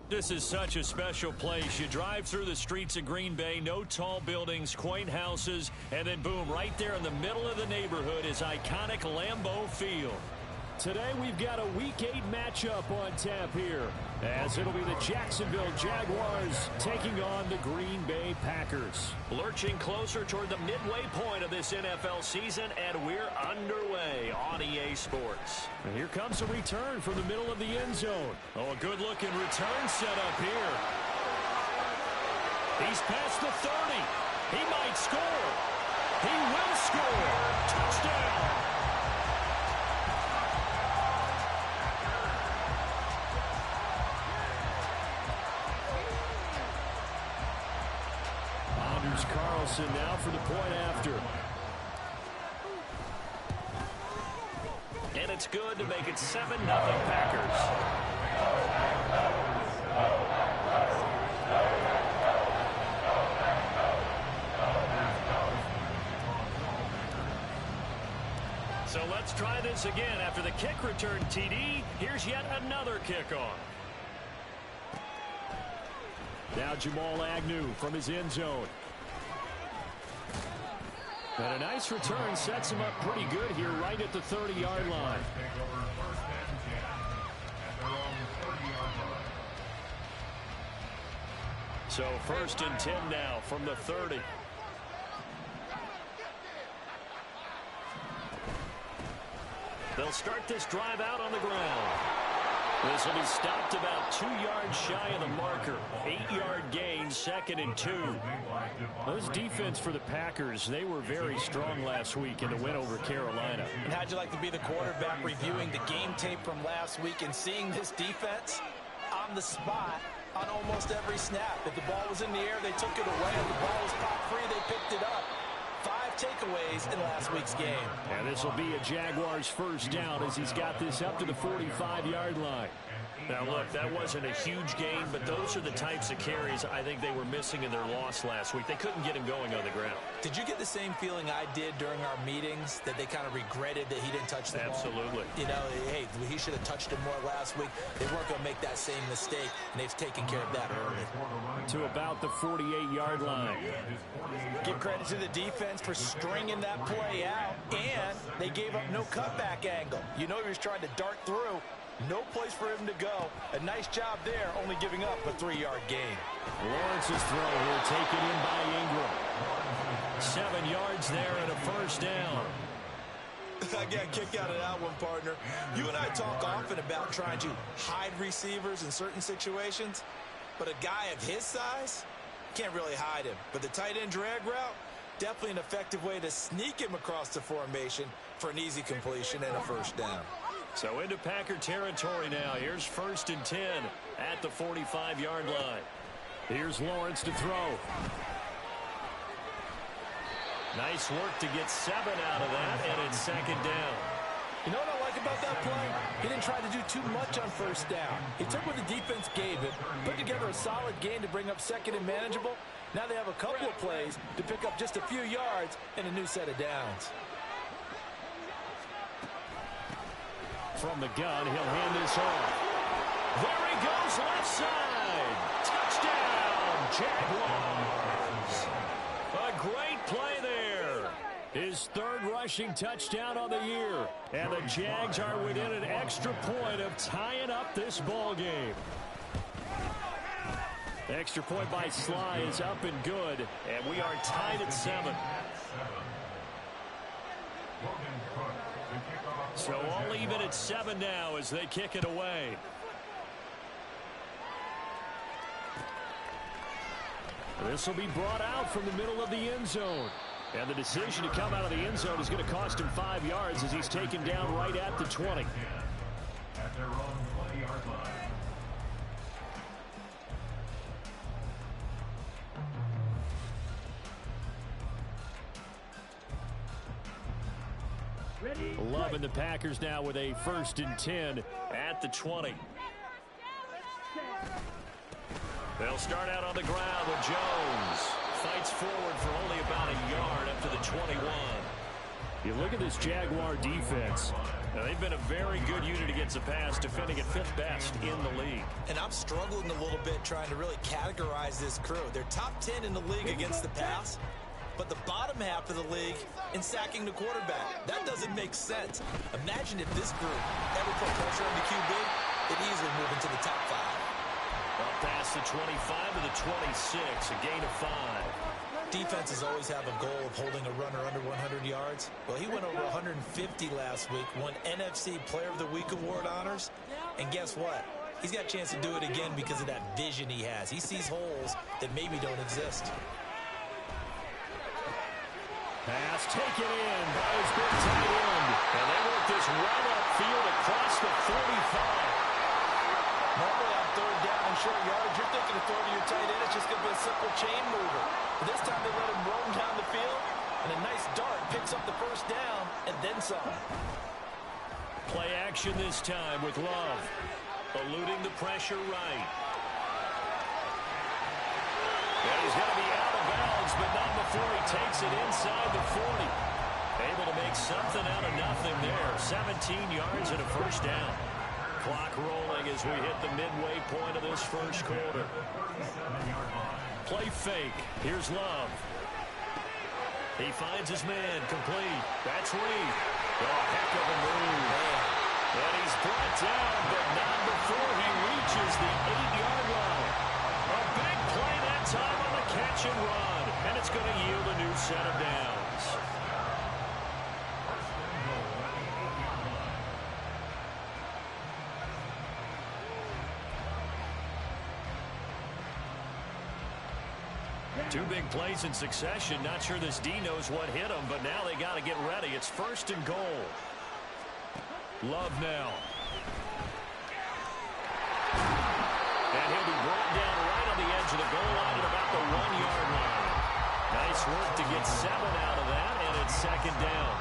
This is such a special place. You drive through the streets of Green Bay, no tall buildings, quaint houses, and then boom, right there in the middle of the neighborhood is iconic Lambeau Field. Today we've got a Week 8 matchup on tap here, as it'll be the Jacksonville Jaguars taking on the Green Bay Packers. Lurching closer toward the midway point of this NFL season, and we're underway on EA Sports. And here comes a return from the middle of the end zone. Oh, a good-looking return set up here. He's past the 30. He might score. He will score. Touchdown. Carlson now for the point after. And it's good to make it 7-0 Packers. So let's try this again. After the kick return TD, here's yet another kickoff. Now Jamal Agnew from his end zone. And a nice return sets him up pretty good here right at the 30-yard line. So 1st and 10 now from the 30. They'll start this drive out on the ground. This will be stopped about 2 yards shy of the marker. 8-yard gain, 2nd and 2. This defense for the Packers, they were very strong last week in the win over Carolina. And how'd you like to be the quarterback reviewing the game tape from last week and seeing this defense on the spot on almost every snap? If the ball was in the air, they took it away. If the ball was popped free, they picked it up. 5 takeaways in last week's game. And this will be a Jaguars first down as he's got this up to the 45-yard line. Now, look, that wasn't a huge gain, but those are the types of carries I think they were missing in their loss last week. They couldn't get him going on the ground. Did you get the same feeling I did during our meetings, that they kind of regretted that he didn't touch the ball? Absolutely. You know, hey, he should have touched it more last week. They weren't going to make that same mistake, and they've taken care of that early. To about the 48-yard line. Give credit to the defense for stringing that play out, and they gave up no cutback angle. You know he was trying to dart through. No place for him to go. A nice job there, only giving up a 3-yard gain. Lawrence's throw here taken in by Ingram. 7 yards there and a first down. I got a kick out of that one, partner. You and I talk often about trying to hide receivers in certain situations, but a guy of his size can't really hide him. But the tight end drag route, definitely an effective way to sneak him across the formation for an easy completion and a first down. So into Packer territory now. Here's 1st and 10 at the 45-yard line. Here's Lawrence to throw. Nice work to get 7 out of that, and it's 2nd down. You know what I like about that play? He didn't try to do too much on first down. He took what the defense gave him, put together a solid gain to bring up 2nd and manageable. Now they have a couple of plays to pick up just a few yards and a new set of downs. From the gun, he'll hand this off. There he goes, left side. Touchdown, Jaguars. A great play there. His 3rd rushing touchdown on the year. And the Jags are within an extra point of tying up this ball game. Extra point by Sly is up and good. And we are tied at 7. So all even at 7 now as they kick it away. This will be brought out from the middle of the end zone. And the decision to come out of the end zone is going to cost him 5 yards as he's taken down right at the 20. At their own 20-yard line. Loving the Packers now with a 1st and 10 at the 20. They'll start out on the ground with Jones. Fights forward for only about a yard up to the 21. You look at this Jaguar defense. Now, they've been a very good unit against the pass, defending at 5th best in the league. And I'm struggling a little bit trying to really categorize this crew. They're top 10 in the league against the pass, but the bottom half of the league in sacking the quarterback. That doesn't make sense. Imagine if this group ever put pressure on the QB, it'd easily move into the top 5. Up past the 25 to the 26, a gain of 5. Defenses always have a goal of holding a runner under 100 yards. Well, he went over 150 last week, won NFC Player of the Week award honors. And guess what? He's got a chance to do it again because of that vision he has. He sees holes that maybe don't exist. Pass taken in by his big tight end. And they work this run upfield across the 45. Normally on third down and short yards, you're thinking of throwing to your tight end. It's just going to be a simple chain mover. But this time they let him roam down the field, and a nice dart picks up the first down, and then some. Play action this time with Love. Eluding the pressure right. And he's going to be out of bounds, but not before he takes it inside the 40. Able to make something out of nothing there. 17 yards and a first down. Clock rolling as we hit the midway point of this first quarter. Play fake. Here's Love. He finds his man complete. That's Reed. Oh, heck of a move. And he's brought down, but not before he reaches the 8-yard line. A big play that time on the catch and run. And it's going to yield a new set of downs. Two big plays in succession. Not sure this D knows what hit him, but now they got to get ready. It's 1st and goal. Love now. And he'll be brought down right on the edge of the goal line at about the 1-yard line. Nice work to get 7 out of that, and it's 2nd down.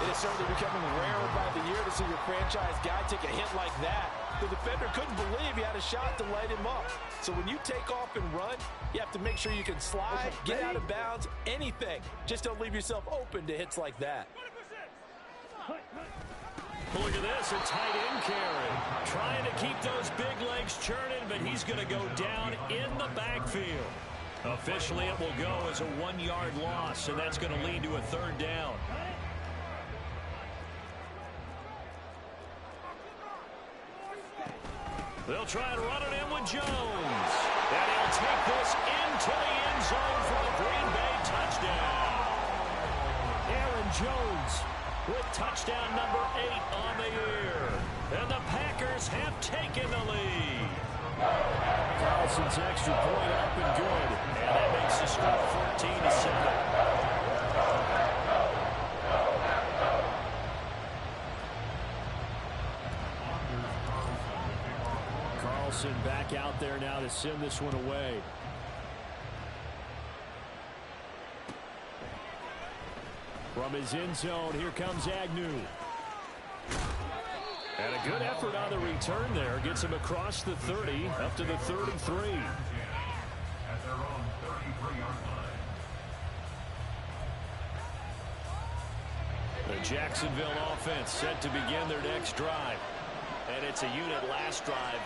It is certainly becoming rarer by the year to see your franchise guy take a hit like that. The defender couldn't believe he had a shot to light him up. So when you take off and run, you have to make sure you can slide, get out of bounds, anything. Just don't leave yourself open to hits like that. Look at this, a tight end carry. Trying to keep those big legs churning, but he's going to go down in the backfield. Officially, it will go as a 1-yard loss, and that's going to lead to a 3rd down. They'll try and run it in with Jones. And he'll take this into the end zone for a Green Bay touchdown. Aaron Jones With touchdown number 8 on the year. And the Packers have taken the lead. Carlson's extra point up and good. And that makes the score 14-7. Back out there now to send this one away. From his end zone, here comes Agnew. And a good effort on the return there. Gets him across the 30, up to the 33. At their own 33-yard line. The Jacksonville offense set to begin their next drive. And it's a unit last drive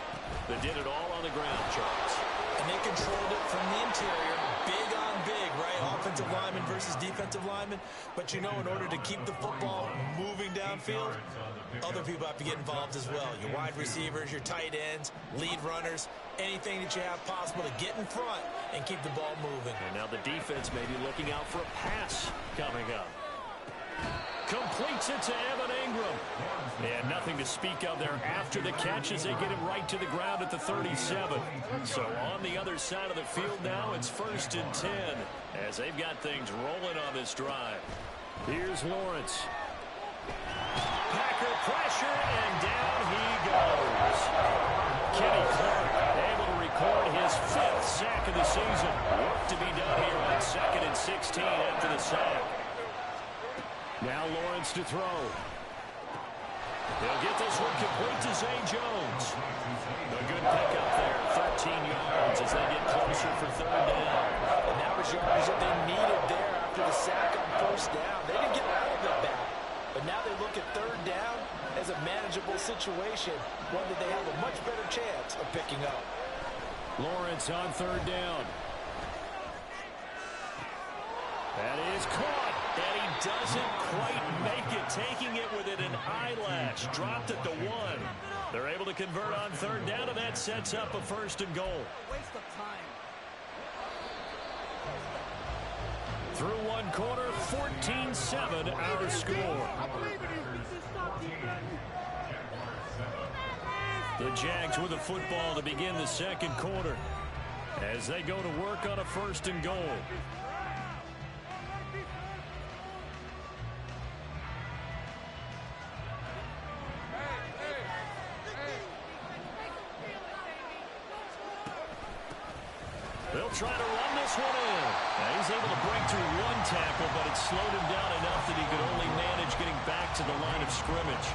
that did it all on the ground, Charles. And they controlled it from the interior, big on big, right? Offensive lineman versus defensive lineman. But, you know, in order to keep the football moving downfield, other people have to get involved as well. Your wide receivers, your tight ends, lead runners, anything that you have possible to get in front and keep the ball moving. And now the defense may be looking out for a pass coming up. Completes it to Evan Ingram. And nothing to speak of there after the catch as they get him right to the ground at the 37. So on the other side of the field now, it's 1st and 10 as they've got things rolling on this drive. Here's Lawrence. Packer pressure, and down he goes. Kenny Clark able to record his 5th sack of the season. Work to be done here on 2nd and 16 after the sack. Now Lawrence to throw. He'll get this one complete to Zay Jones. A good pickup there, 13 yards as they get closer for 3rd down. And that was yardage that they needed there after the sack on 1st down. They didn't get out of it bad. But now they look at third down as a manageable situation, one that they have a much better chance of picking up. Lawrence on third down. That is caught. And he doesn't quite make it, taking it within an eyelash. Dropped at the 1. They're able to convert on third down, and that sets up a 1st and goal. Waste of time. Through one quarter, 14-7 our score. The Jags with the football to begin the second quarter as they go to work on a 1st and goal. They'll try to run this one in. Now he's able to break through one tackle, but it slowed him down enough that he could only manage getting back to the line of scrimmage.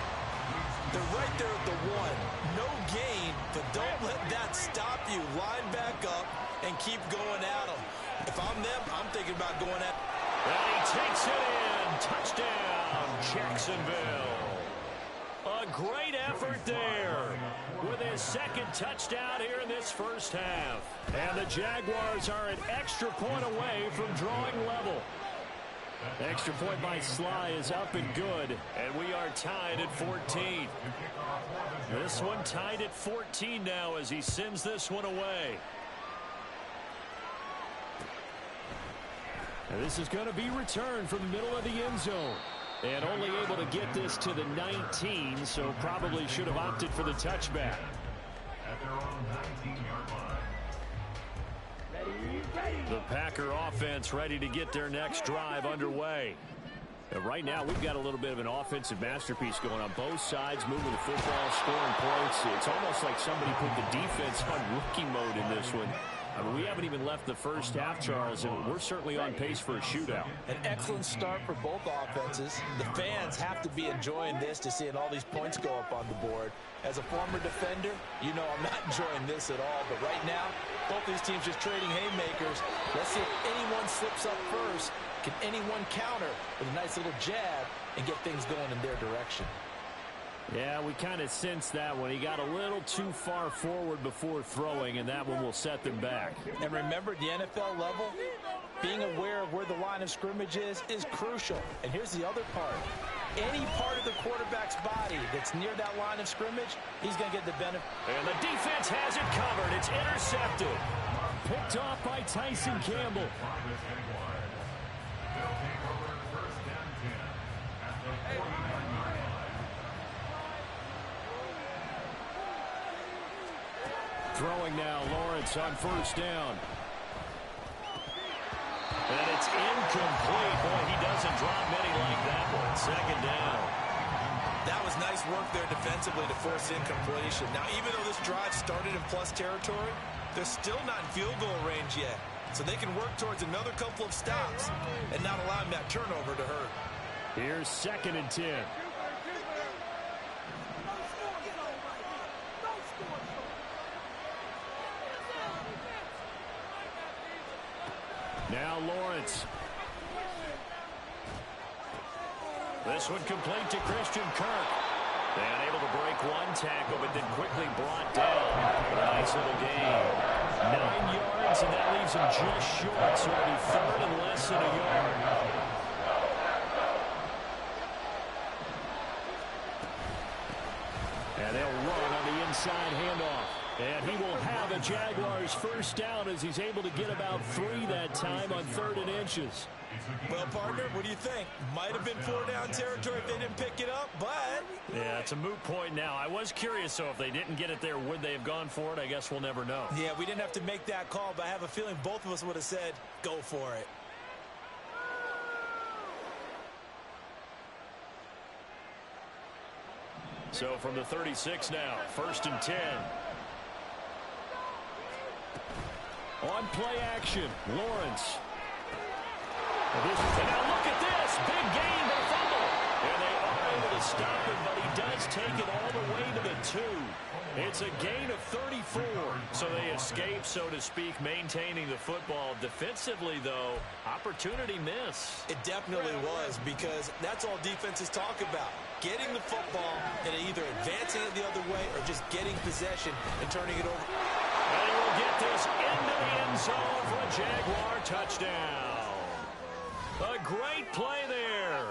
They're right there at the 1. No gain, but don't let that stop you. Line back up and keep going at them. If I'm them, I'm thinking about going at. And he takes it in. Touchdown, Jacksonville. A great effort there with his second touchdown here in this first half. And the Jaguars are an extra point away from drawing level. Extra point by Sly is up and good, and we are tied at 14. This one tied at 14 now as he sends this one away. And this is going to be returned from the middle of the end zone. And only able to get this to the 19, so probably should have opted for the touchback. At their own 19-yard line. The Packer offense ready to get their next drive underway. And right now, we've got a little bit of an offensive masterpiece going on both sides, moving the football, scoring points. It's almost like somebody put the defense on rookie mode in this one. I mean, we haven't even left the first half, Charles, and we're certainly on pace for a shootout. An excellent start for both offenses. The fans have to be enjoying this to seeing all these points go up on the board. As a former defender, you know I'm not enjoying this at all. But right now, both these teams just trading haymakers. Let's see if anyone slips up first. Can anyone counter with a nice little jab and get things going in their direction? Yeah, we kind of sensed that one. He got a little too far forward before throwing, and that one will set them back. And remember, the NFL level, being aware of where the line of scrimmage is crucial. And here's the other part. Any part of the quarterback's body that's near that line of scrimmage, he's going to get the benefit. And the defense has it covered. It's intercepted. Picked off by Tyson Campbell. They'll take over 1st and 10 at the 49-yard line. Throwing now, Lawrence on 1st down. And it's incomplete. Boy, he doesn't drop many like that one. 2nd down. That was nice work there defensively to force incompletion. Now, even though this drive started in plus territory, they're still not in field goal range yet. So they can work towards another couple of stops and not allowing that turnover to hurt. Here's 2nd and 10. Now Lawrence. This one complete to Christian Kirk. And able to break one tackle, but then quickly brought down. A nice little gain. 9 yards, and that leaves him just short. So it'll be 3rd and less than a yard. And they'll run on the inside handoff. And he will have a Jaguars 1st down as he's able to get about 3 that time on 3rd and inches. Well, partner, what do you think? Might have been 4-down territory if they didn't pick it up, but... Yeah, it's a moot point now. I was curious, so if they didn't get it there, would they have gone for it? I guess we'll never know. Yeah, we didn't have to make that call, but I have a feeling both of us would have said, go for it. So from the 36 now, 1st and 10. On play action, Lawrence. And now look at this. Big gain, but a fumble. And they are able to stop him, but he does take it all the way to the 2. It's a gain of 34. So they escape, so to speak, maintaining the football. Defensively, though, opportunity miss. It definitely was, because that's all defenses talk about. Getting the football and either advancing it the other way or just getting possession and turning it over. And he will get this into the end zone for a Jaguar touchdown. A great play there.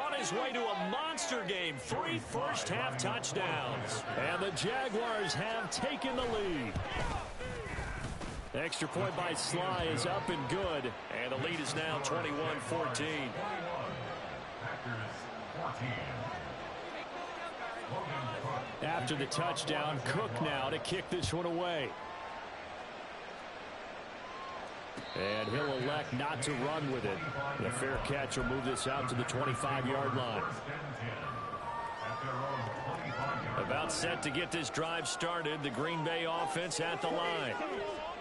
On his way to a monster game, 3 first-half touchdowns. And the Jaguars have taken the lead. Extra point by Sly is up and good. And the lead is now 21-14. After the touchdown, Cook now to kick this one away. And he'll elect not to run with it. The fair catch will move this out to the 25-yard line. About set to get this drive started, the Green Bay offense at the line.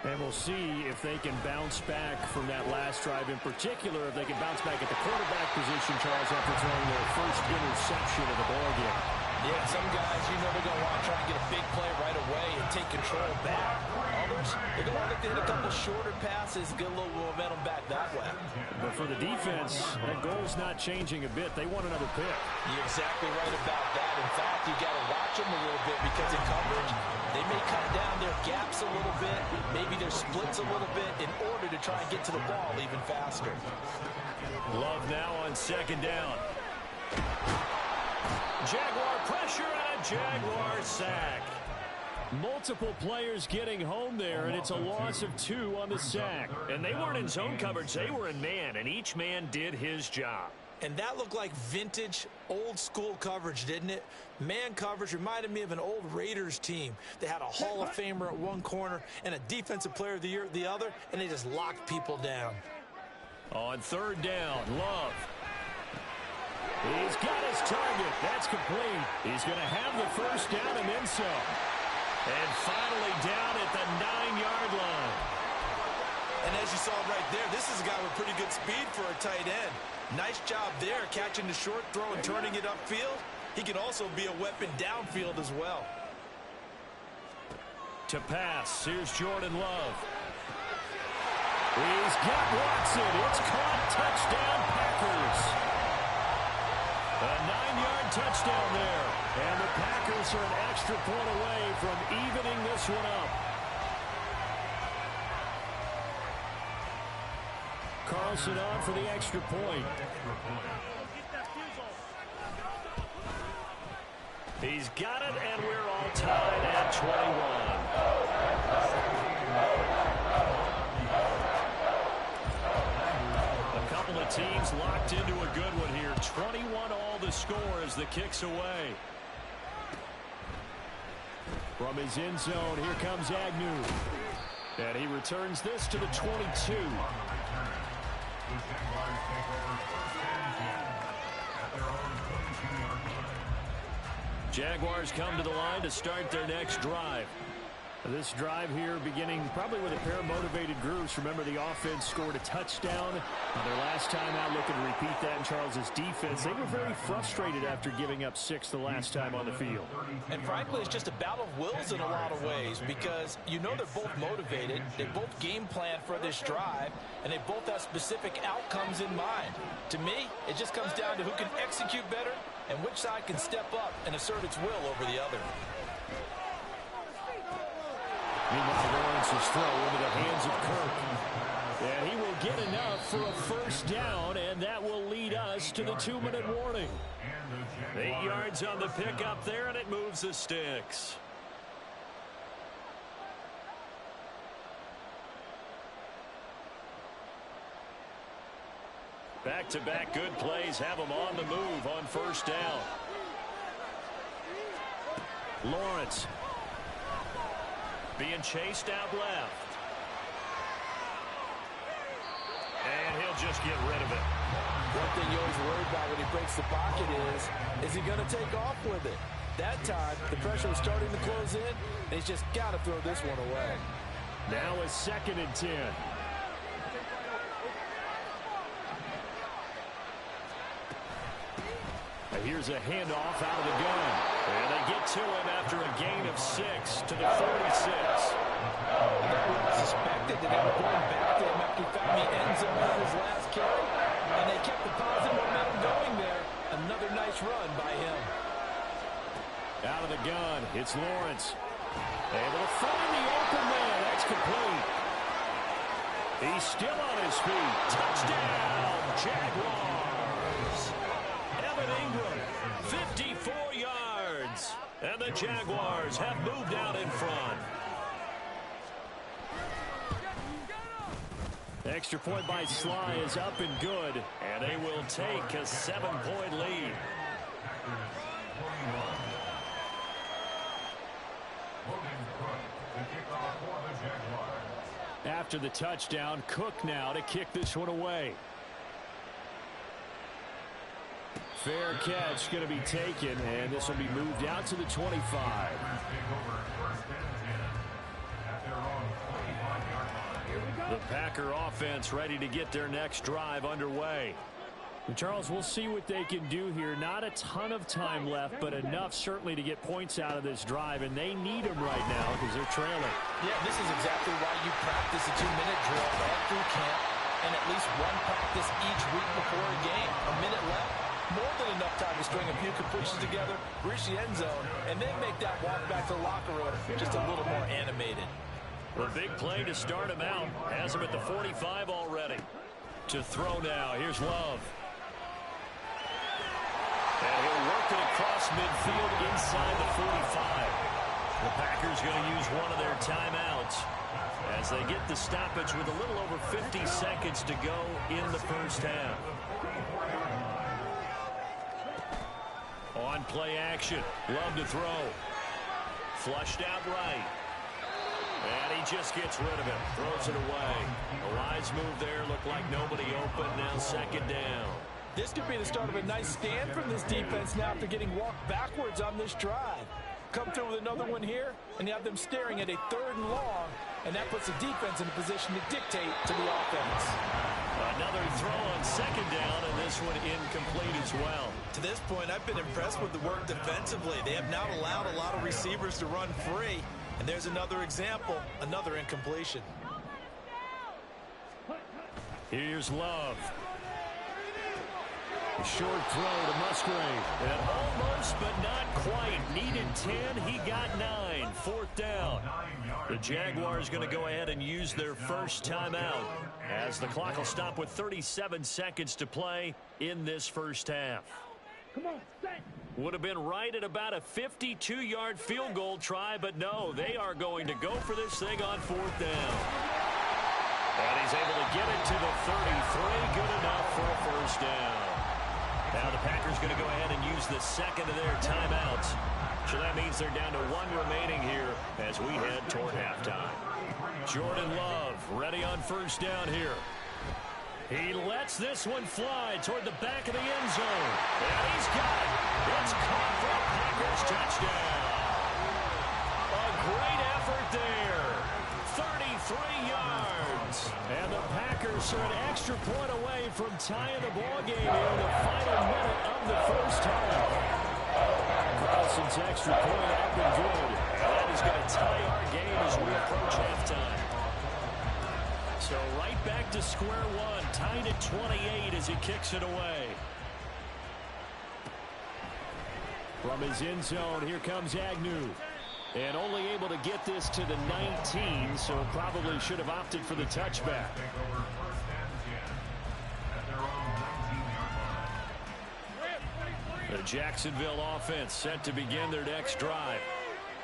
And we'll see if they can bounce back from that last drive, in particular, if they can bounce back at the quarterback position, Charles, after throwing their first interception of the ballgame. Yeah, some guys, they're going to want to try and get a big play right away and take control back. Others, they're going to look to hit a couple shorter passes, get a little momentum back that way. But for the defense, that goal's not changing a bit. They want another pick. You're exactly right about that. In fact, you got to watch them a little bit, because in coverage, they may cut down their gaps a little bit, maybe their splits a little bit, in order to try and get to the ball even faster. Love now on second down. Jaguar pressure and a Jaguar sack. Multiple players getting home there, and it's a loss of 2 on the sack. And they weren't in zone coverage, they were in man, and each man did his job. And that looked like vintage, old-school coverage, didn't it? Man coverage reminded me of an old Raiders team. They had a Hall of Famer at one corner and a Defensive Player of the Year at the other, and they just locked people down. On third down, Love. He's got his target. That's complete. He's going to have the first down and then some. And finally down at the 9-yard line. And as you saw right there, this is a guy with pretty good speed for a tight end. Nice job there, catching the short throw and turning it upfield. He can also be a weapon downfield as well. To pass, here's Jordan Love. He's got Watson. It's caught. Touchdown, Packers. A 9-yard touchdown there. And the Packers are an extra point away from evening this one up. Carlson on for the extra point. He's got it, and we're all tied at 21. A couple of teams locked into a good one here. 21 all the score as the kick's away. From his end zone, here comes Agnew. And he returns this to the 22. Jaguars come to the line to start their next drive. This drive here beginning probably with a pair of motivated groups. Remember, the offense scored a touchdown. Their last time out, looking to repeat that in Charles's defense. They were very frustrated after giving up 6 the last time on the field. And frankly, it's just a battle of wills in a lot of ways, because they're both motivated. They both game plan for this drive, and they both have specific outcomes in mind. To me, it just comes down to who can execute better and which side can step up and assert its will over the other. Meanwhile, Lawrence's throw into the hands of Kirk. And he will get enough for a first down, and that will lead us to the 2-minute warning. 8 yards on the pickup there, and it moves the sticks. Back-to-back good plays have them on the move on first down. Lawrence being chased out left. And he'll just get rid of it. One thing you always worry about when he breaks the pocket is he going to take off with it? That time, the pressure was starting to close in, and he's just got to throw this one away. Now a 2nd and 10. And here's a handoff out of the gun. And they get to him after a gain of 6 to the 46. We all suspected that they were going back to him after he found the end zone on his last carry, and they kept the positive momentum going there. Another nice run by him. Out of the gun, it's Lawrence. Able to find the open man. That's complete. He's still on his feet. Touchdown, Jaguars. Evan Ingram, 54 yards. And the Jaguars have moved out in front. Extra point by Sly is up and good. And they will take a 7-point lead. After the touchdown, Cook now to kick this one away. Fair catch going to be taken, and this will be moved out to the 25. The Packer offense ready to get their next drive underway. And Charles, we'll see what they can do here. Not a ton of time left, but enough certainly to get points out of this drive, and they need them right now because they're trailing. Yeah, this is exactly why you practice a 2-minute drill all through camp and at least one practice each week before a game. A minute left, more than enough time to string a few completions together, reach the end zone, and then make that walk back to the locker room just a little more animated. A big play to start him out. Has him at the 45 already. To throw now, here's Love. And he'll work it across midfield inside the 45. The Packers going to use one of their timeouts as they get the stoppage with a little over 50 seconds to go in the first half. On play action. Love to throw. Flushed out right. And he just gets rid of it. Throws it away. A wise move there. Looked like nobody open. Now second down. This could be the start of a nice stand from this defense now after getting walked backwards on this drive. Come through with another one here, and you have them staring at a 3rd and long, and that puts the defense in a position to dictate to the offense. Another throw on second down, and this one incomplete as well. To this point, I've been impressed with the work defensively. They have not allowed a lot of receivers to run free, and there's another example, another incompletion. Here's Love. Short throw to Musgrave. And almost, but not quite. Needed 10. He got 9. 4th down. The Jaguars going to go ahead and use their first timeout as the clock will stop with 37 seconds to play in this first half. Come on, set. Would have been right at about a 52-yard field goal try, but no, they are going to go for this thing on 4th down. And he's able to get it to the 33. Good enough for a first down. Now the Packers going to go ahead and use the second of their timeouts. So that means they're down to 1 remaining here as we head toward halftime. Jordan Love ready on first down here. He lets this one fly toward the back of the end zone. And he's got it. It's caught for a Packers touchdown. A great effort there. 33 yards. And the Packers are an extra point away from tying the ball game here in the final minute of the first half. Carlson's extra point up and good. And that is going to tie our game as we approach halftime. So right back to square one, tied at 28 as he kicks it away. From his end zone, here comes Agnew. And only able to get this to the 19, so probably should have opted for the touchback. The Jacksonville offense set to begin their next drive.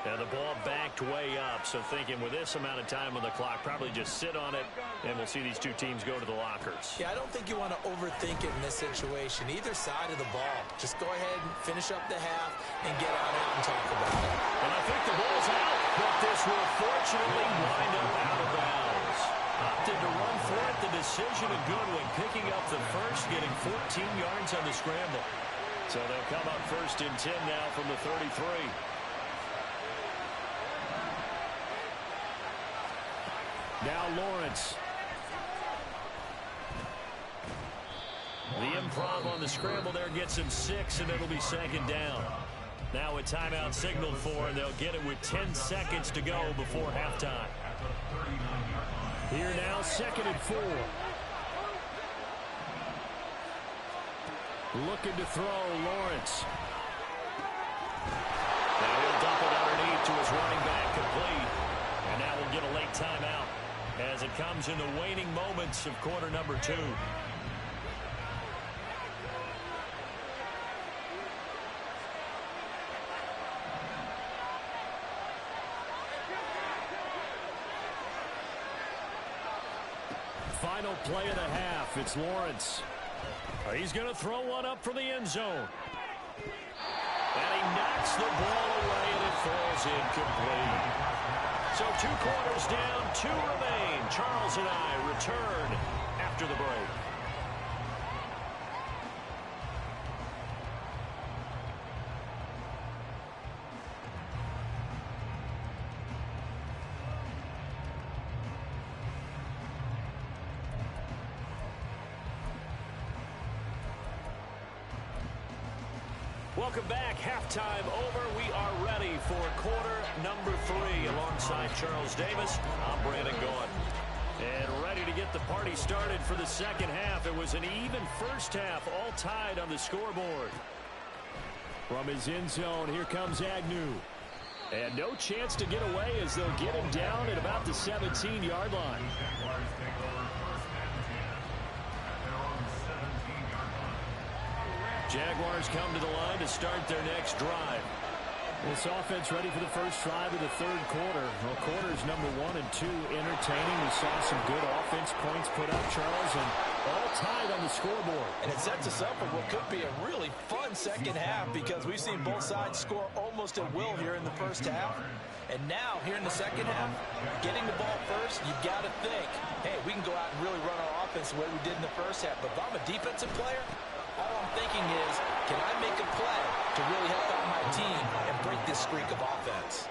And the ball backed way up, so thinking with this amount of time on the clock, probably just sit on it, and we'll see these two teams go to the lockers. Yeah, I don't think you want to overthink it in this situation. Either side of the ball. Just go ahead and finish up the half and get on out and talk about it. And I think the ball's out, but this will fortunately wind up out of bounds. Opted to run for it. The decision a good one, picking up the first, getting 14 yards on the scramble. So they'll come up first and 10 now from the 33. Now Lawrence. The improv on the scramble there gets him 6, and it'll be second down. Now a timeout signaled for, and they'll get it with 10 seconds to go before halftime. Here now, 2nd and 4. Looking to throw, Lawrence. Now he'll dump it underneath to his running back, complete. And now we'll get a late timeout as it comes in the waning moments of quarter number 2. Final play of the half. It's Lawrence. He's going to throw one up for the end zone. And he knocks the ball away, and it falls incomplete. So 2 quarters down, 2 remain. Charles and I return after the break. Welcome back. Halftime over. We are ready for quarter number 3. Alongside Charles Davis, I'm Brandon Gaudin. And ready to get the party started for the second half. It was an even first half, all tied on the scoreboard. From his end zone, here comes Agnew. And no chance to get away as they'll get him down at about the 17-yard line. Jaguars come to the line to start their next drive. This offense ready for the first drive of the 3rd quarter. Well, quarters number 1 and 2 entertaining. We saw some good offense points put up, Charles, and all tied on the scoreboard. And it sets us up for what could be a really fun second half because we've seen both sides score almost at will here in the first half. And now, here in the second half, getting the ball first, you've got to think, hey, we can go out and really run our offense the way we did in the first half. But if I'm a defensive player, all I'm thinking is, can I make a play to really help out my team and break this streak of offense?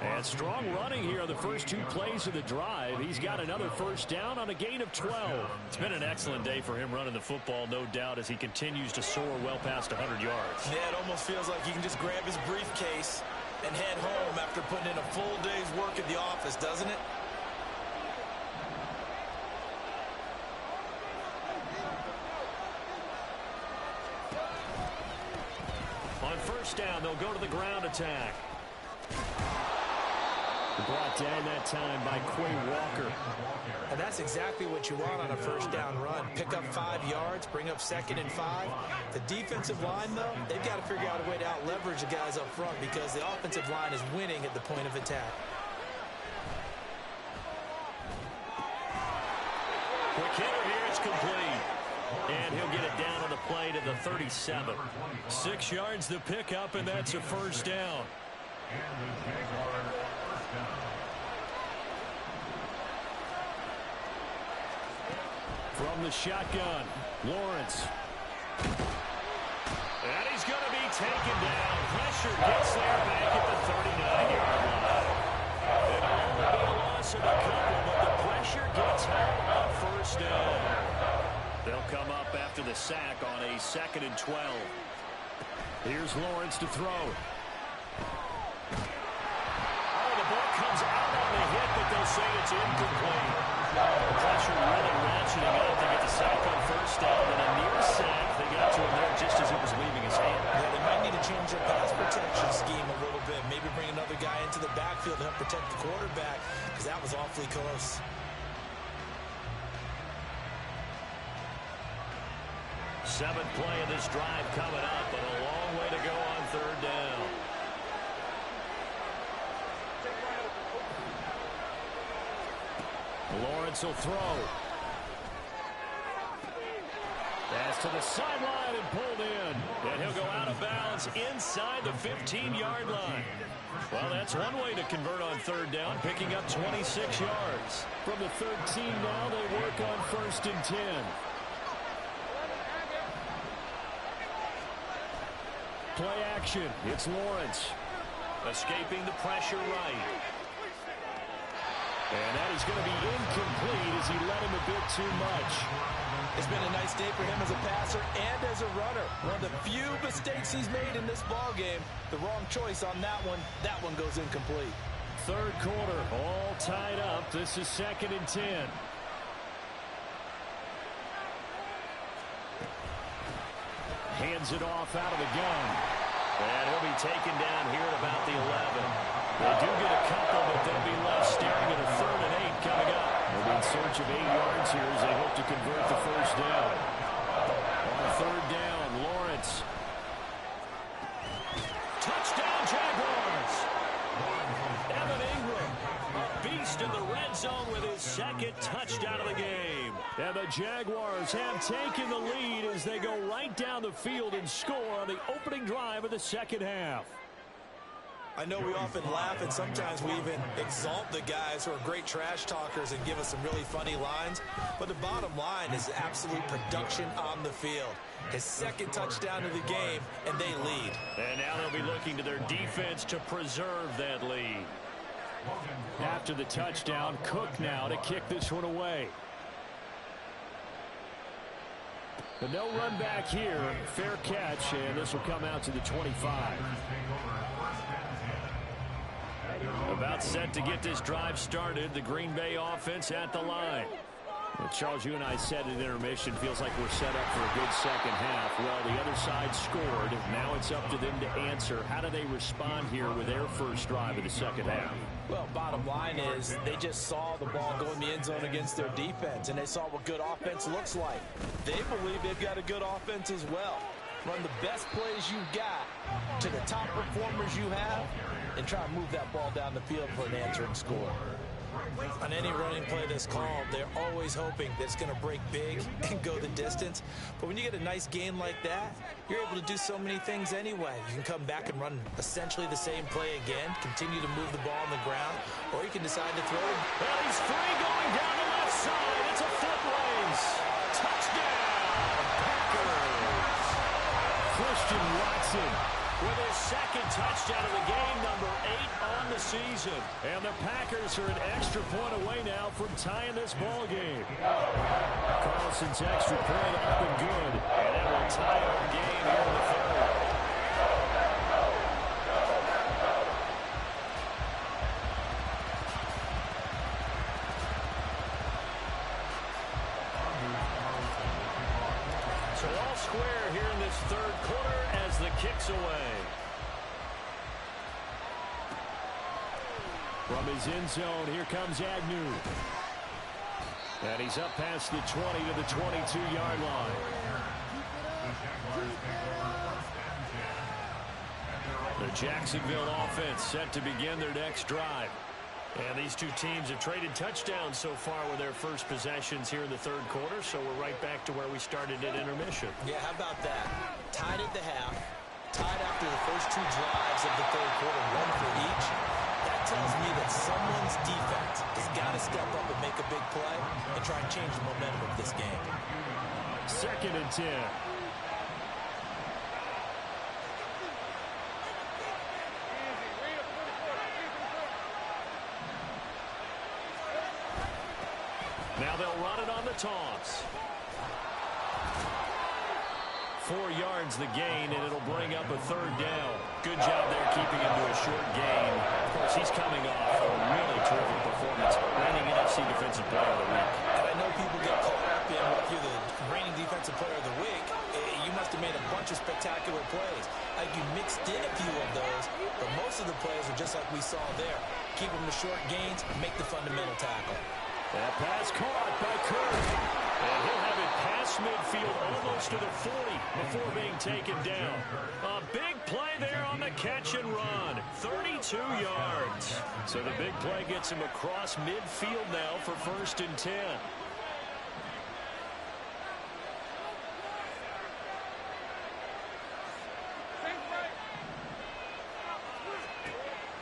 And strong running here on the first 2 plays of the drive. He's got another first down on a gain of 12. It's been an excellent day for him running the football, no doubt, as he continues to soar well past 100 yards. Yeah, it almost feels like he can just grab his briefcase and head home after putting in a full day's work at the office, doesn't it? On first down, they'll go to the ground attack. Brought down that time by Quay Walker. And that's exactly what you want on a first down run. Pick up 5 yards, bring up 2nd and 5. The defensive line, though, they've got to figure out a way to out-leverage the guys up front because the offensive line is winning at the point of attack. Quick hitter here, it's complete. And he'll get it down on the play to the 37. 6 yards the pickup, and that's a first down. From the shotgun, Lawrence. And he's going to be taken down. Pressure gets there back at the 39-yard line. It'll only be a loss of a couple, but the pressure gets held on first down. They'll come up after the sack on a 2nd and 12. Here's Lawrence to throw. Oh, the ball comes out on the hit, but they'll say it's incomplete. The pressure really ratcheting up to get the sack on first down, and a near sack. They got to him there just as it was leaving his hand. Yeah, they might need to change their pass protection scheme a little bit. Maybe bring another guy into the backfield to help protect the quarterback because that was awfully close. Seventh play of this drive coming up, but a long way to go on third down. Lawrence will throw. Pass to the sideline and pulled in. And he'll go out of bounds inside the 15-yard line. Well, that's one way to convert on third down, picking up 26 yards. From the 13 now, they work on 1st and 10. Play action. It's Lawrence. Escaping the pressure right. And that is going to be incomplete as he led him a bit too much. It's been a nice day for him as a passer and as as a runner. One of the few mistakes he's made in this ball game. The wrong choice on that one. That one goes incomplete. Third quarter, all tied up. This is 2nd and 10. Hands it off out of the gun. And he'll be taken down here at about the 11. They do get a couple, but they'll be left staring at a 3rd and 8 coming up. They'll be in search of 8 yards here as they hope to convert the first down. On 3rd down, Lawrence. Touchdown, Jaguars! Evan Ingram, a beast in the red zone with his 2nd touchdown of the game. And the Jaguars have taken the lead as they go right down the field and score on the opening drive of the 2nd half. I know we often laugh and sometimes we even exalt the guys who are great trash talkers and give us some really funny lines. But the bottom line is absolute production on the field. His 2nd touchdown of the game, and they lead. And now they'll be looking to their defense to preserve that lead. After the touchdown, Cook now to kick this one away. The no run back here, fair catch, and this will come out to the 25. About set to get this drive started, the Green Bay offense at the line. Well, Charles, you and I said at intermission, feels like we're set up for a good 2nd half. Well, the other side scored. Now it's up to them to answer. How do they respond here with their first drive of the 2nd half? Well, bottom line is they just saw the ball go in the end zone against their defense, and they saw what good offense looks like. They believe they've got a good offense as well. Run the best plays you've got to the top performers you have, and try and move that ball down the field for an answering score. On any running play that's called, they're always hoping that it's going to break big and go the distance. But when you get a nice gain like that, you're able to do so many things anyway. You can come back and run essentially the same play again, continue to move the ball on the ground, or you can decide to throw it. Well, he's free going down the left side. It's a foot race. Touchdown, Packers. Christian Watson with his 2nd touchdown of the game, number 8 on the season. And the Packers are an extra point away now from tying this ball game. Carlson's extra point up and good. And that will tie our game here in the 3rd. So all square here in this 3rd quarter as the kick's away. From his end zone, here comes Agnew. And he's up past the 20 to the 22-yard line. The Jacksonville offense set to begin their next drive. And these two teams have traded touchdowns so far with their first possessions here in the 3rd quarter, so we're right back to where we started at intermission. Yeah, how about that? Tied at the half, tied after the first 2 drives of the 3rd quarter, 1 for each. That tells me that someone's defense has got to step up and make a big play and try and change the momentum of this game. 2nd and 10. Now they'll run it on the toss. 4 yards the gain, and it'll bring up a 3rd down. Good job there keeping him to a short gain. Of course, he's coming off a really terrific performance, reigning NFC Defensive Player of the Week. And I know people get caught up in what you're the reigning Defensive Player of the Week. You must have made a bunch of spectacular plays. Like you mixed in a few of those, but most of the plays are just like we saw there. Keep them to short gains, make the fundamental tackle. That pass caught by Kirk. And he'll have it past midfield almost to the 40 before being taken down. A big play there on the catch and run. 32 yards. So the big play gets him across midfield now for 1st and 10.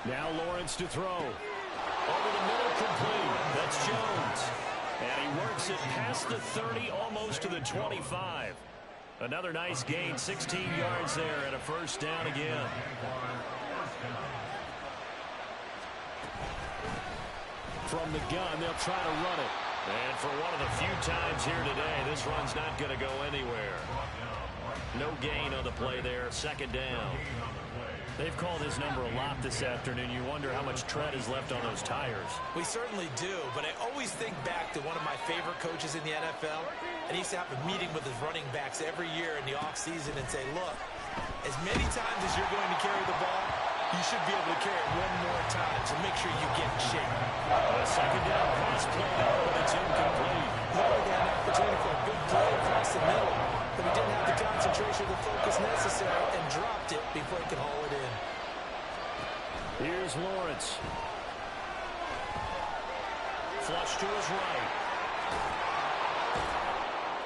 Now Lawrence to throw. Over the middle, complete. That's Jones. And he works it past the 30, almost to the 25. Another nice gain, 16 yards there, and a 1st down again. From the gun, they'll try to run it. And for one of the few times here today, this run's not going to go anywhere. No gain on the play there. Second down. They've called his number a lot this afternoon. You wonder how much tread is left on those tires. We certainly do, but I always think back to one of my favorite coaches in the NFL, and he used to have a meeting with his running backs every year in the offseason and say, look, as many times as you're going to carry the ball, you should be able to carry it one more time, so make sure you get in shape. A second down pass played out, but it's incomplete. Miller got an opportunity for a big play across the middle, but he didn't have the concentration or the focus necessary and dropped it before he could haul it in. Here's Lawrence. Flush to his right.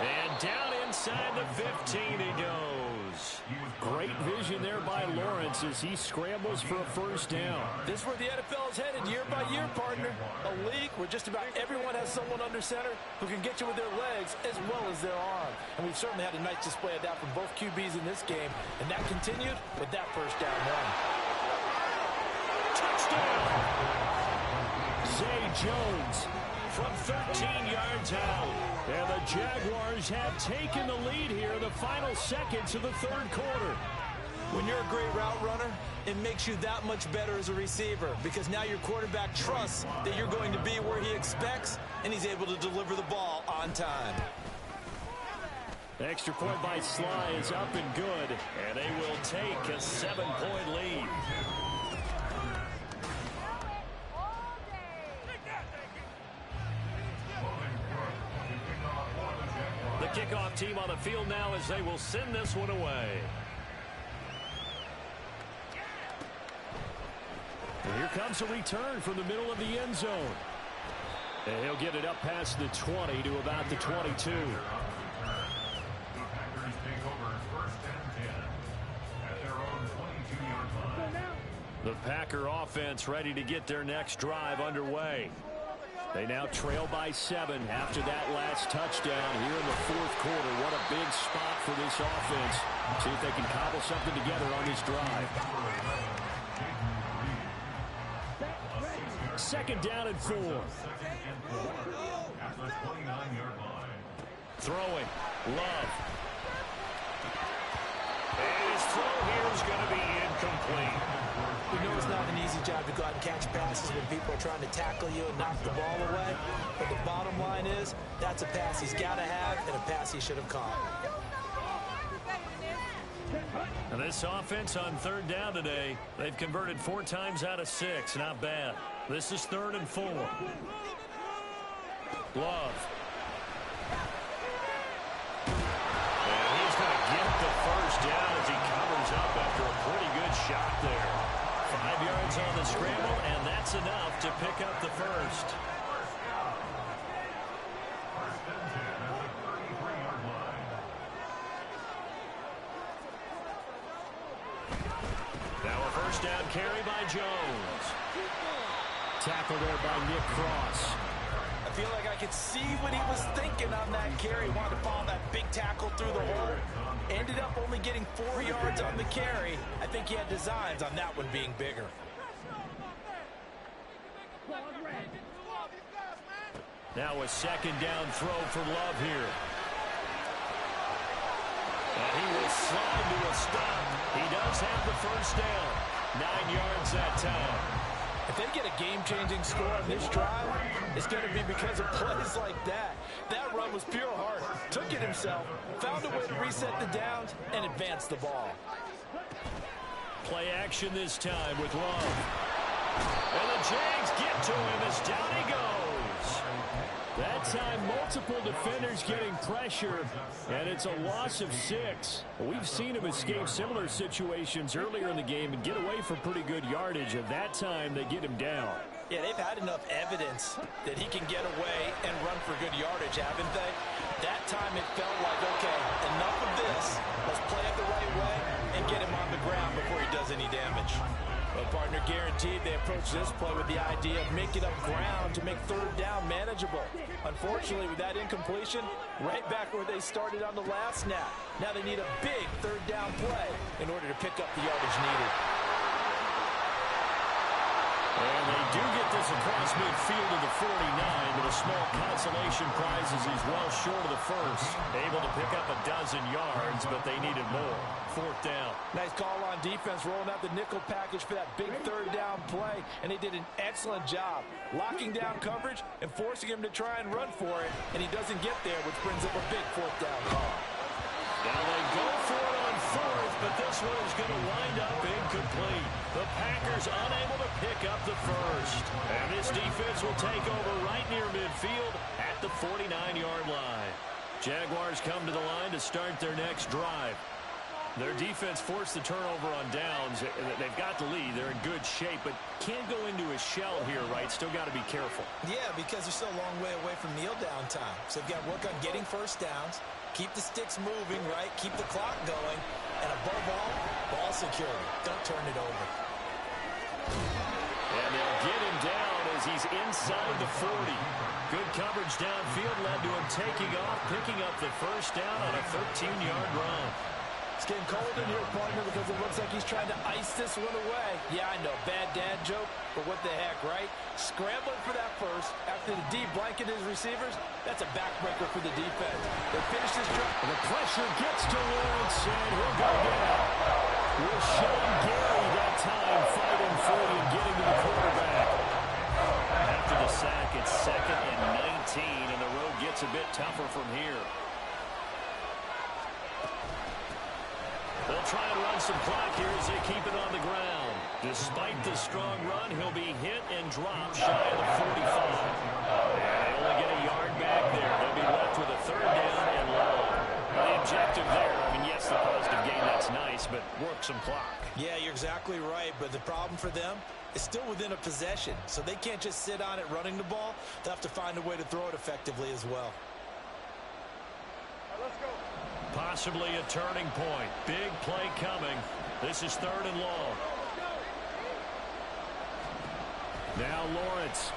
And down inside the 15 he goes. Great vision there by Lawrence as he scrambles for a first down. This is where the NFL is headed year by year, partner. A league where just about everyone has someone under center who can get you with their legs as well as their arm. And we've certainly had a nice display of that from both QBs in this game. And that continued with that first down run. Touchdown! Zay Jones from 13 yards out. And the Jaguars have taken the lead here in the final seconds of the third quarter. When you're a great route runner, it makes you that much better as a receiver because now your quarterback trusts that you're going to be where he expects, and he's able to deliver the ball on time. Extra point by Sly is up and good, and they will take a 7-point lead. The kickoff team on the field now as they will send this one away. And here comes a return from the middle of the end zone. And he'll get it up past the 20 to about the 22. The Packer offense ready to get their next drive underway. They now trail by 7 after that last touchdown here in the fourth quarter. What a big spot for this offense. See if they can cobble something together on this drive. Second down and 4. Throwing. Love. And his throw here is going to be incomplete. We know it's not an easy job to go out and catch passes when people are trying to tackle you and knock the ball away. But the bottom line is, that's a pass he's got to have and a pass he should have caught. And this offense on third down today, they've converted 4 times out of 6. Not bad. This is 3rd and 4. Love. And he's going to get the first down as he covers up after a pretty good shot there. 5 yards on the scramble, and that's enough to pick up the first. Now a first down carry by Jones. Tackle there by Nick Cross. I feel like I could see what he was thinking on that carry. Wanted to follow that big tackle through the hole. Ended up only getting 4 yards on the carry. I think he had designs on that one being bigger. Now a second down throw for Love here. And he will slide to a stop. He does have the first down. 9 yards that time. If they get a game-changing score on this drive, it's going to be because of plays like that. That run was pure heart. Took it himself, found a way to reset the downs, and advance the ball. Play action this time with Love. And the Jags get to him as down he goes. That time, multiple defenders getting pressure, and it's a loss of 6. We've seen him escape similar situations earlier in the game and get away from pretty good yardage. At that time, they get him down. Yeah, they've had enough evidence that he can get away and run for good yardage, haven't they? That time it felt like, okay, enough of this. Let's play it the right way and get him on the ground before he does any damage. Well, partner, guaranteed they approach this play with the idea of making up ground to make third down manageable. Unfortunately, with that incompletion, right back where they started on the last snap. Now they need a big third down play in order to pick up the yardage needed. And they do get this across midfield to the 49, but a small consolation prize as he's well short of the first. Able to pick up a dozen yards, but they needed more. Fourth down. Nice call on defense, rolling out the nickel package for that big third down play, and they did an excellent job locking down coverage and forcing him to try and run for it, and he doesn't get there, which brings up a big fourth down call. Now they go for it on fourth, but this one is going to wind up incomplete. The Packers unable to pick up the first. And this defense will take over right near midfield at the 49-yard line. Jaguars come to the line to start their next drive. Their defense forced the turnover on downs. They've got the lead. They're in good shape, but can't go into a shell here, right? Still got to be careful. Yeah, because they're still a long way away from kneel down time. So they've got to work on getting first downs, keep the sticks moving, right? Keep the clock going, and above all, ball security. Don't turn it over. And they'll get him down as he's inside the 40. Good coverage downfield led to him taking off, picking up the first down on a 13-yard run. It's getting cold in here, partner, because it looks like he's trying to ice this one away. Yeah, I know, bad dad joke, but what the heck, right? Scrambling for that first after the D blanket his receivers. That's a backbreaker for the defense. They finish this drive. And the pressure gets to Lawrence, and he'll go down. With Sean Gary that time fighting for you and getting to the quarterback. After the sack, it's 2nd and 19, and the road gets a bit tougher from here. They'll try and run some clock here as they keep it on the ground. Despite the strong run, he'll be hit and dropped shy of the 45. And they only get a yard back there. They'll be left with a third down and long. Now, the objective there, I mean, yes, the positive gain, that's nice, but work some clock. Yeah, you're exactly right, but the problem for them is still within a possession. So they can't just sit on it running the ball. They'll have to find a way to throw it effectively as well. Let's go. Possibly a turning point. Big play coming. This is 3rd and long. Now Lawrence.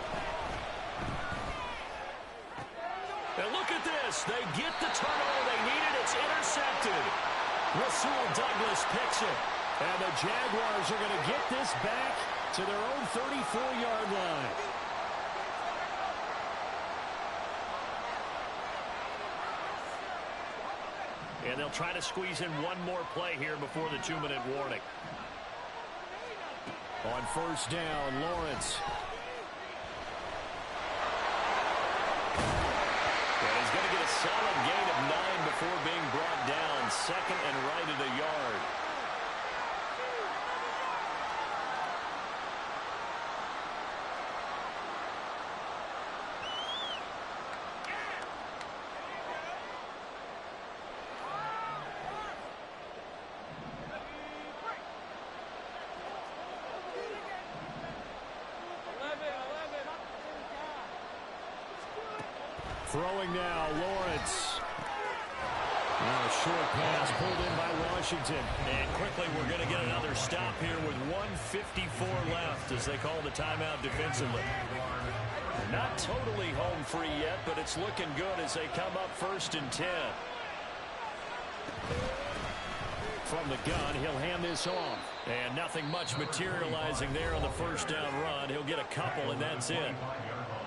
And look at this. They get the turnover they needed. It's intercepted. Rasul Douglas picks it. And the Jaguars are going to get this back to their own 34-yard line. And they'll try to squeeze in one more play here before the 2-minute warning. On first down, Lawrence. And he's going to get a solid gain of 9 before being brought down. 2nd and right at a yard. Throwing now, Lawrence. Now a short pass pulled in by Washington. And quickly we're going to get another stop here with 1:54 left as they call the timeout defensively. Not totally home free yet, but it's looking good as they come up 1st and 10. From the gun, he'll hand this off. And nothing much materializing there on the first down run. He'll get a couple, and that's it.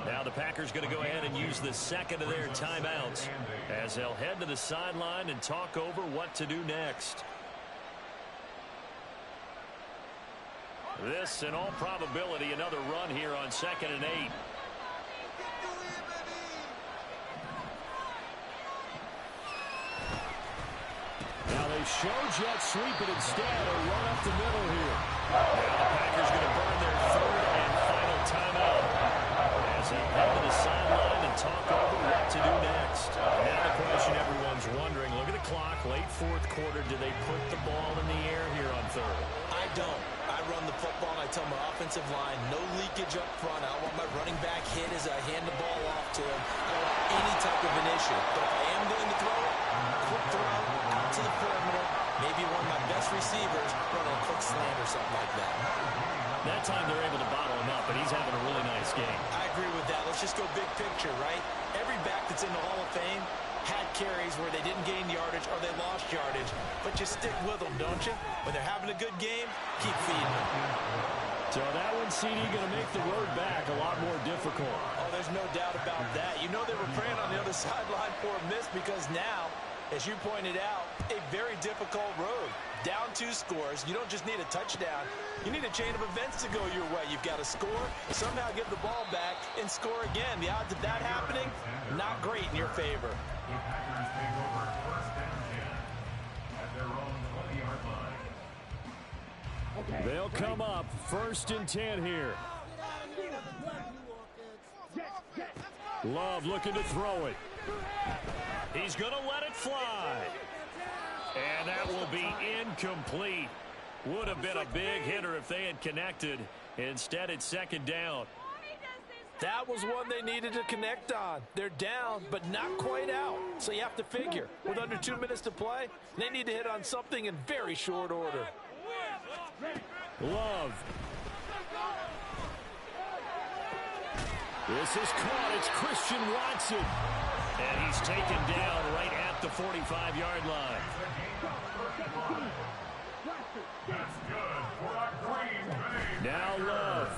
Now the Packers going to go ahead and use the 2nd of their timeouts as they'll head to the sideline and talk over what to do next. This, in all probability, another run here on 2nd and 8. Now they show jet sweep, but instead a run up the middle here. Now the Packers going to burn their 3rd and final timeout as they head to the sideline and talk over what to do next. Now the question everyone's wondering, look at the clock, late 4th quarter, do they put the ball in the air here on 3rd? I don't. I run the football, and I tell my offensive line, no leakage up front. I don't want my running back hit as I hand the ball off to him. I don't want any type of an issue. But if I am going to throw it, quick throw, out to the perimeter, maybe one of my best receivers run a quick slant or something like that. That time they're able to bottle him up, but he's having a really nice game. I agree with that. Let's just go big picture, right? Every back that's in the Hall of Fame had carries where they didn't gain yardage or they lost yardage, but you stick with them, don't you? When they're having a good game, keep feeding them. So that one, CD, going to make the road back a lot more difficult. Oh, there's no doubt about that. You know they were praying on the other sideline for a miss because now, as you pointed out, a very difficult road. Down 2 scores. You don't just need a touchdown. You need a chain of events to go your way. You've got to score, somehow give the ball back, and score again. The odds of that happening, not great in your favor. The Packers take over first down 10 at their own 20-yard line. They'll come up 1st and 10 here. Love looking to throw it. He's going to let it fly. And that will be incomplete. Would have been a big hitter if they had connected. Instead, it's 2nd down. That was one they needed to connect on. They're down, but not quite out. So you have to figure, with under 2 minutes to play, they need to hit on something in very short order. Love. This is caught. It's Christian Watson. And he's taken down right at the 45-yard line. That's good for a Green Bay. Now Love.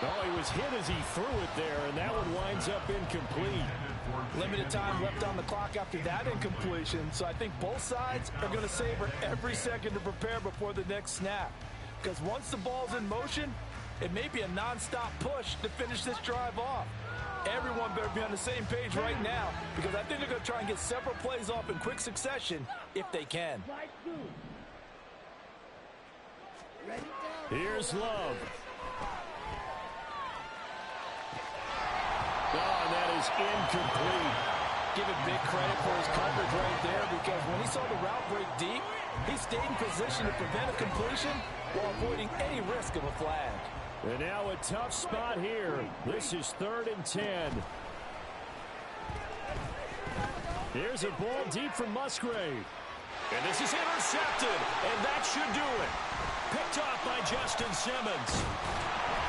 Oh, he was hit as he threw it there, and that one winds up incomplete. Limited time left on the clock after that incompletion, so I think both sides are going to savor every second to prepare before the next snap. Because once the ball's in motion, it may be a nonstop push to finish this drive off. Everyone better be on the same page right now, because I think they're going to try and get several plays off in quick succession if they can. Here's Love. Oh, and that is incomplete. Give him big credit for his coverage right there, because when he saw the route break deep, he stayed in position to prevent a completion while avoiding any risk of a flag. And now a tough spot here. This is 3rd and 10. Here's a ball deep from Musgrave. And this is intercepted, and that should do it. Picked off by Justin Simmons.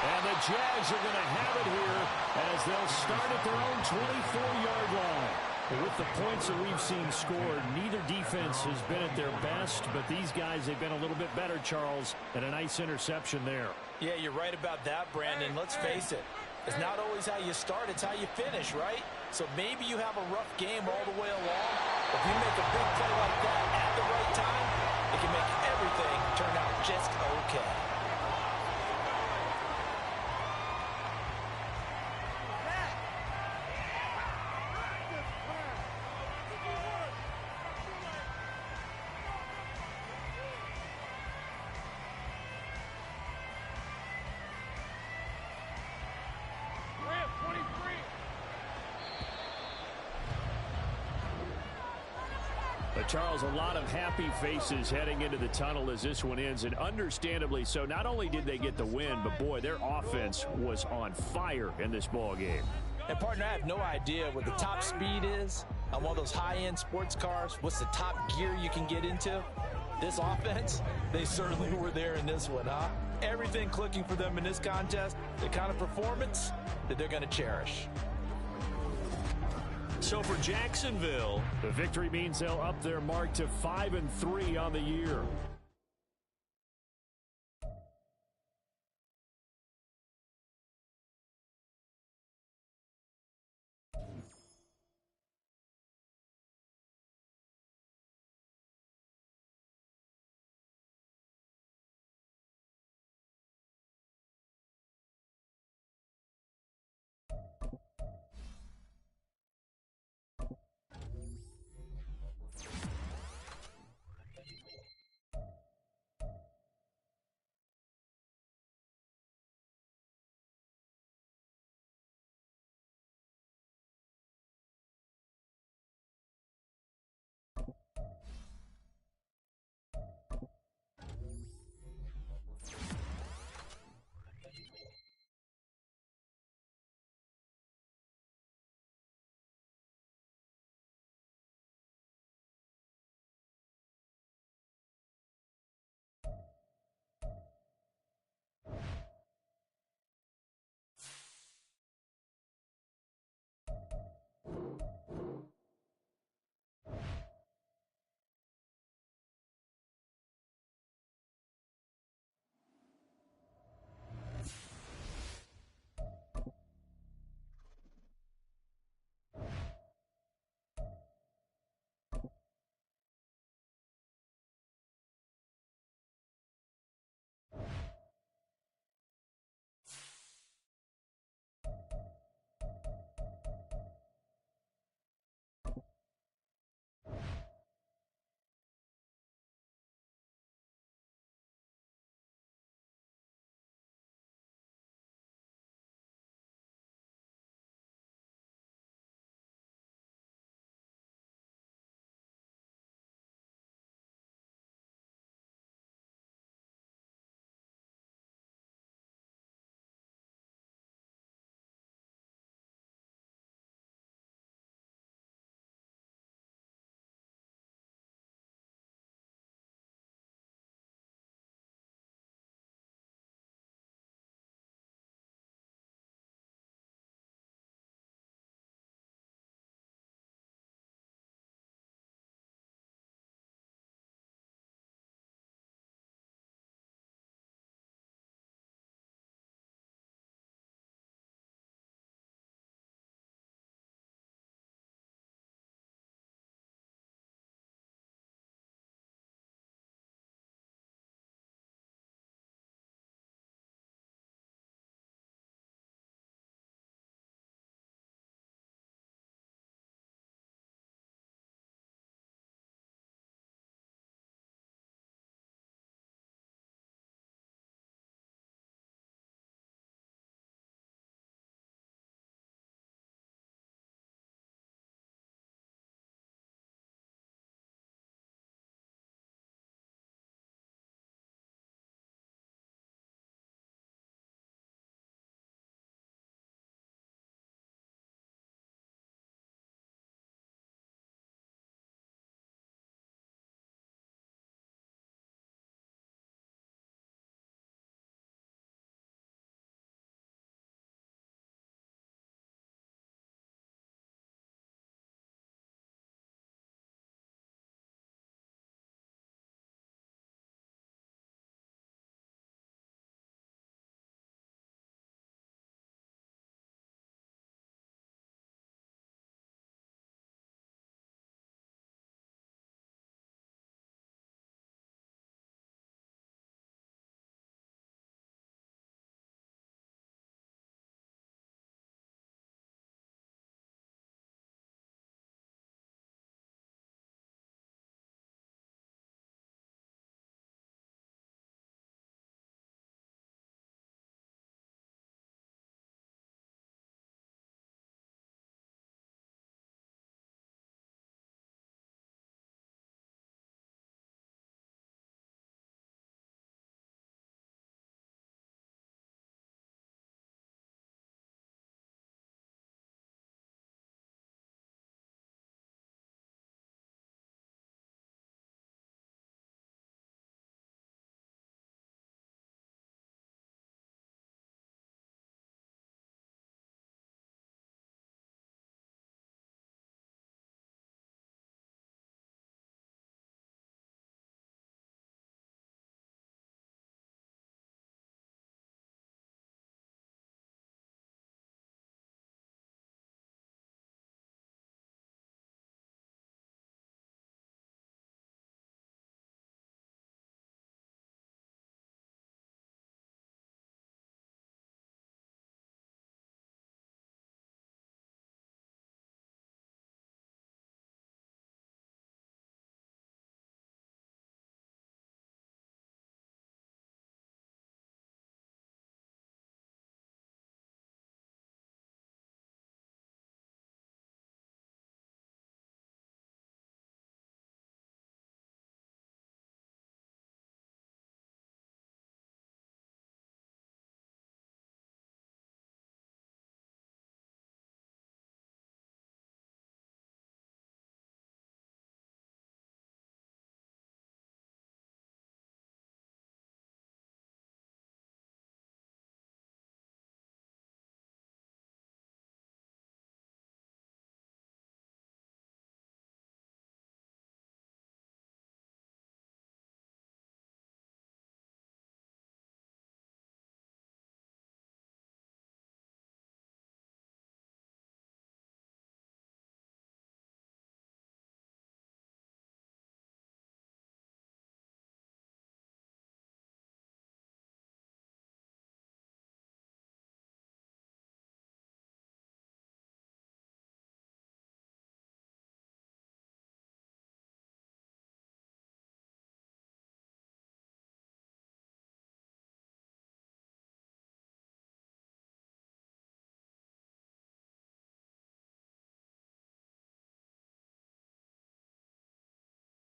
And the Jags are going to have it here as they'll start at their own 24-yard line. With the points that we've seen scored, neither defense has been at their best, but these guys, they've been a little bit better, Charles, and a nice interception there. Yeah, you're right about that, Brandon. Let's face it. It's not always how you start, it's how you finish, right? So maybe you have a rough game all the way along. If you make a big play like that at the right time, it can make everything turn out just okay. But Charles, a lot of happy faces heading into the tunnel as this one ends, and understandably so. Not only did they get the win, but boy, their offense was on fire in this ball game. And partner, I have no idea what the top speed is on one of those high-end sports cars. What's the top gear you can get into? This offense, they certainly were there in this one, huh? Everything clicking for them in this contest, the kind of performance that they're going to cherish. So for Jacksonville, the victory means they'll up their mark to 5-3 on the year.